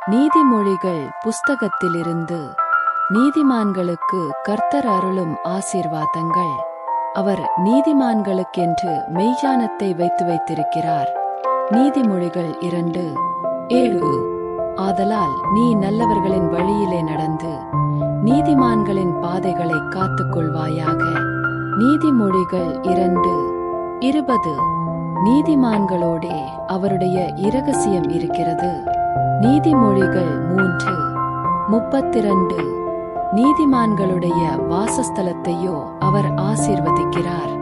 நீதிமொழிகள் புஸ்தகத்திலிருந்து. நீதிமான்களுக்கு கர்த்தர் அருளும் ஆசீர்வாதங்கள். அவர் நீதிமான்களுக்கென்று மெய்ஞானத்தை வைத்திருக்கிறார். நீதிமொழிகள் 2:7. ஆதலால் நீ நல்லவர்களின் வழியிலே நடந்து நீதிமான்களின் பாதைகளை காத்துக்கொள்வாயாக. நீதிமொழிகள் 2:20. நீதிமான்களோடே அவருடைய இரகசியம் இருக்கிறது. நீதிமொழிகள் 3:32. நீதிமான்களுடைய வாசஸ்தலத்தையோ அவர் ஆசீர்வதிக்கிறார்.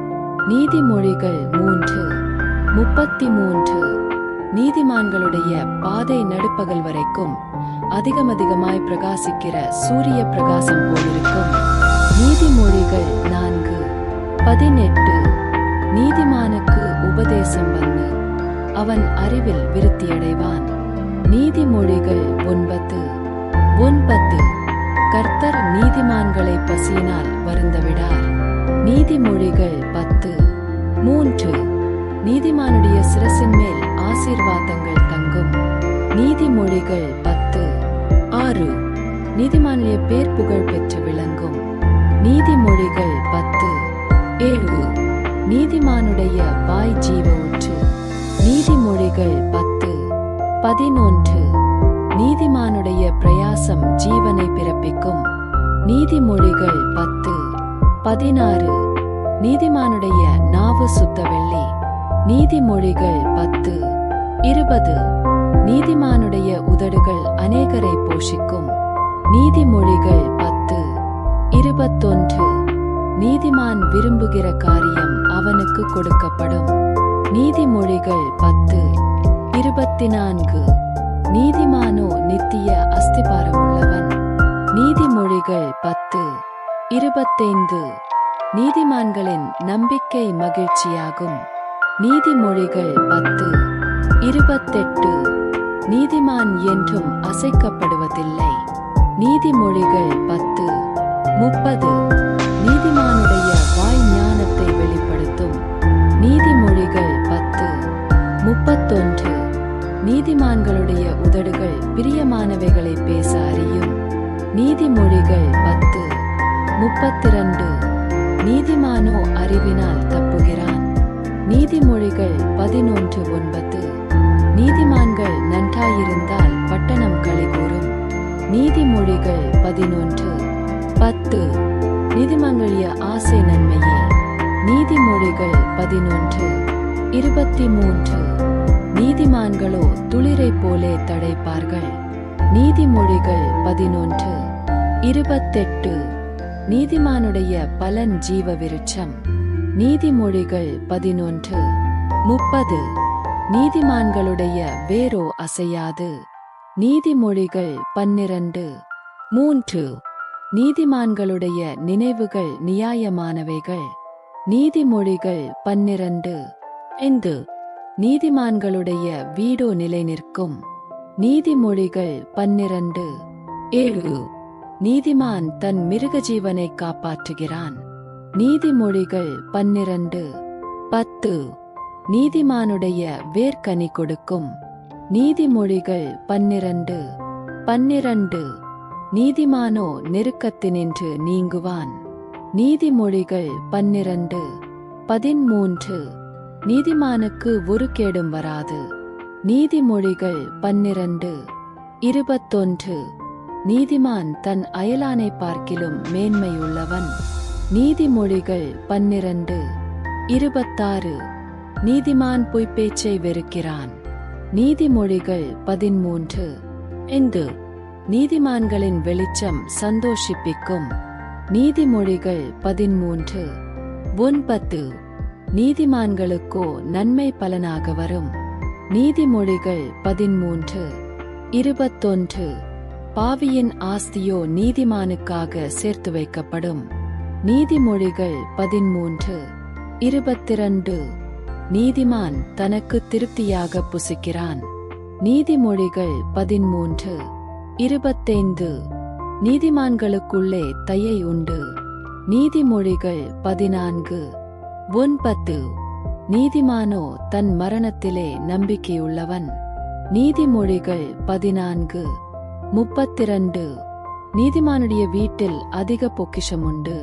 நீதிமொழிகள் 3:33. நீதிமான்களுடைய பாதை நடுப்பகல் வரைக்கும் அதிகமாய் பிரகாசிக்கிற சூரிய பிரகாசம் போலிருக்கும். நீதிமொழிகள் 4:18. நீதிமானுக்கு உபதேசம் வந்து அவன் அறிவில் விருத்தியடைவான். நீதிமொழிகள் 9:9. கர்த்தர் நீதிமான்களை பசியினால் வருந்தவிடார். நீதிமொழிகள் 10:3. நீதிமானுடைய சிரசின் மேல் ஆசீர்வாதங்கள் தங்கும். நீதிமொழிகள் 10:6. நீதிமானுடைய பேர் புகழ் பெற்று விளங்கும். நீதிமொழிகள் 10:7. நீதிமானுடைய வாய் ஜீவ ஊற்று. நீதிமொழிகள் 10:11. நீதிமானுடைய பிரயாசம் ஜீவனை பிறப்பிக்கும். நீதிமொழிகள் 10:16. நீதிமானுடைய நாவு சுத்த வெள்ளி. நீதிமொழிகள் 10:20. நீதிமானுடைய உதடுகள் அநேகரை போஷிக்கும். நீதிமொழிகள் 10:21. நீதிமான் விரும்புகிற காரியம் அவனுக்கு கொடுக்கப்படும். நீதிமொழிகள் 10:24. நீதிமானோ நித்திய அஸ்திபாரமுள்ளவன். நீதிமொழிகள் 10:25. நீதிமான்களின் நம்பிக்கை மகிழ்ச்சியாகும். நீதிமொழிகள் 10:28. நீதிமான் என்றும் அசைக்கப்படுவதில்லை. நீதிமொழிகள் 10:30. நீதிமானுடைய வாய் ஞானத்தை வெளிப்படுத்தும். நீதிமொழிகள் 10:31. நீதிமான்களுடைய உதடுகள் பிரியமானவைகளை பேச அறியும். நீதிமொழிகள் 10:32. நீதிமானோ அறிவினால் தப்புகிறான். நீதிமொழிகள் 11:9. நீதிமான்கள் நன்றாயிருந்தால் பட்டணம் களிகூரும். நீதிமொழிகள் 11:10. நீதிமான்களுடைய ஆசை நன்மையே. நீதிமொழிகள் 11:23. நீதிமான்களோ துளிரை போலே தழைப்பார்கள். நீதிமொழிகள் 11:28. நீதிமானுடைய பலன் ஜீவ விருட்சம். நீதிமொழிகள் 11:30. நீதிமான்களுடைய வேரோ அசையாது. நீதிமொழிகள் 12:3. நீதிமான்களுடைய நினைவுகள் நியாயமானவைகள். நீதிமொழிகள் 12:5. நீதிமான்களுடைய வீடோ நிலை நிற்கும். நீதிமொழிகள் 12:7. நீதிமான் தன் மிருகஜீவனை காப்பாற்றுகிறான். நீதிமொழிகள் 12:10. நீதிமானுடைய வேர்க்கனி கொடுக்கும். நீதிமொழிகள் 12:12. நீதிமானோ நெருக்கத்தினின்று நீங்குவான். நீதிமொழிகள் 12:13. நீதிமானுக்கு ஒரு கேடும் வராது. நீதிமொழிகள் 12:21. நீதிமான் தன் அயலானை பார்க்கிலும் மேன்மையுள்ளவன். நீதிமொழிகள் 12:26. நீதிமான் பொய்ப்பேச்சை வெறுக்கிறான். நீதிமொழிகள் 13:5. நீதிமான்களின் வெளிச்சம் சந்தோஷிப்பிக்கும். நீதிமொழிகள் 13:9. நீதிமான்களுக்கோ நன்மை பலனாக வரும். நீதிமொழிகள் 13:21. பாவியின் ஆஸ்தியோ நீதிமானுக்காக சேர்த்து வைக்கப்படும். நீதிமொழிகள் 13:22. நீதிமான் தனக்கு திருப்தியாக புசிக்கிறான். நீதிமொழிகள் 13:25. நீதிமான்களுக்குள்ளே தயை உண்டு. நீதிமொழிகள் 14:9. நீதிமானோ தன் மரணத்திலே நம்பிக்கையுள்ளவன். நீதிமொழிகள் 14:32 நீதிமானுடைய வீட்டில் அதிக பொக்கிஷம் உண்டு.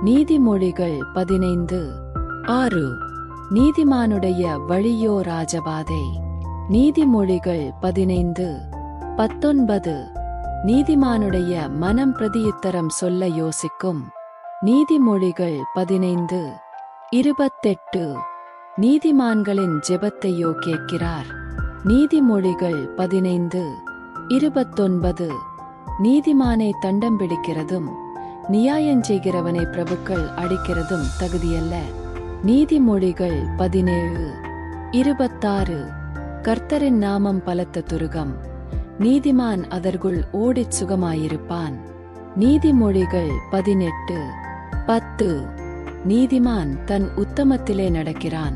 நீதிமொழிகள் 15:6 நீதிமானுடைய வழியோ ராஜபாதை. நீதிமொழிகள் 15:19 நீதிமானுடைய மனம் பிரதியுத்தரம் சொல்ல யோசிக்கும். நீதிமொழிகள் 15:28 நீதிமான்களின் ஜெபத்தையோ கேட்கிறார். நீதிமொழிகள் 15:29 நீதிமானை தண்டம் பிடிக்கிறதும் நியாயஞ்செய்கிறவனை பிரபுக்கள் அடிக்கிறதும் தகுதியல்ல. நீதிமொழிகள் 17:26 கர்த்தரின் நாமம் பலத்த துருகம், நீதிமான் அதற்குள் ஓடிச் சுகமாயிருப்பான். நீதிமொழிகள் 18:10 நீதிமான் தன் உத்தமத்திலே நடக்கிறான்,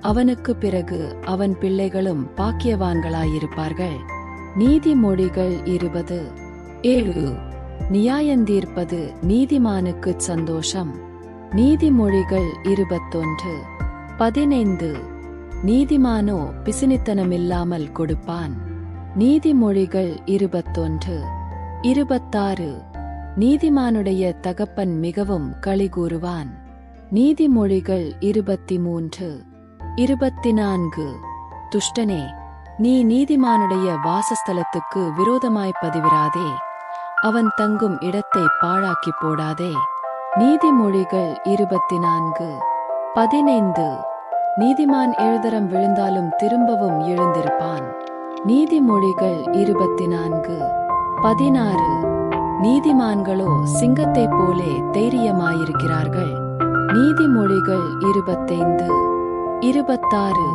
அவனுக்கு பிறகு அவன் பிள்ளைகளும் பாக்கியவான்களாயிருப்பார்கள். நீதிமொழிகள் 20:7 நியாயந்தீர்ப்பது நீதிமானுக்குச் சந்தோஷம். நீதிமொழிகள் 21:15 நீதிமானோ பிசினித்தனமில்லாமல் கொடுப்பான். நீதிமொழிகள் 21:26 நீதிமானுடைய தகப்பன் மிகவும் களிகூறுவான். நீதிமொழிகள் 23:24 துஷ்டனே, நீ நீதிமானுடைய வாசஸ்தலத்துக்கு விரோதமாய்ப் பதிவிராதே, அவன் தங்கும் இடத்தை பாழாக்கிப் போடாதே. நீதிமொழிகள் 24:15 நீதிமான் 7 தரம் விழுந்தாலும் திரும்பவும் எழுந்திருப்பான். நீதிமொழிகள் 24:16 நீதிமான்களோ சிங்கத்தைப் போலே தைரியமாயிருக்கிறார்கள். நீதிமொழிகள் 25:26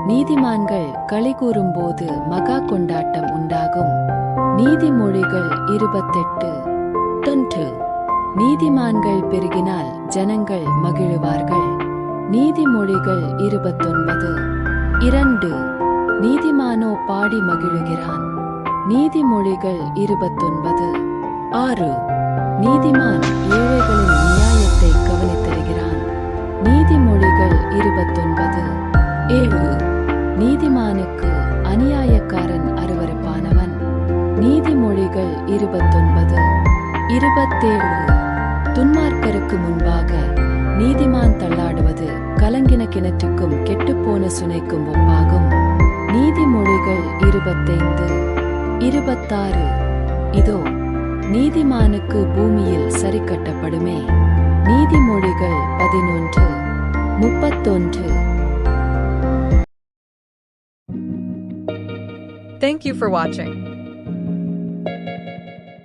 நீதிமான்கள் களிகூறும்போது மகா கொண்டாட்டம் உண்டாகும். நீதிமொழிகள் 28:10 நீதிமான்கள் பெருகினால் ஜனங்கள் மகிழுவார்கள். நீதிமொழிகள் 29:2 நீதிமானோ பாடி மகிழுகிறான். நீதிமொழிகள் 29:6 நீதிமான் ஏழைகளின் நியாயத்தை கவனித்தருகிறான். நீதிமொழிகள் 29:7 நீதிமானுக்கு அநியாயக்காரன் அருவருப்பானவன். நீதிமொழிகள் 29:27 துன்மார்க்கருக்கு முன்பாக நீதிமான் தள்ளாடுவது கலங்கின கிணற்றுக்கும் கெட்டுப்போன சுனைக்கும் ஒப்பாகும். நீதிமொழிகள் 25:26 இதோ நீதிமானுக்கு பூமியில் சரிக்கட்டப்படுமே. நீதிமொழிகள் 11:31 Thank you for watching.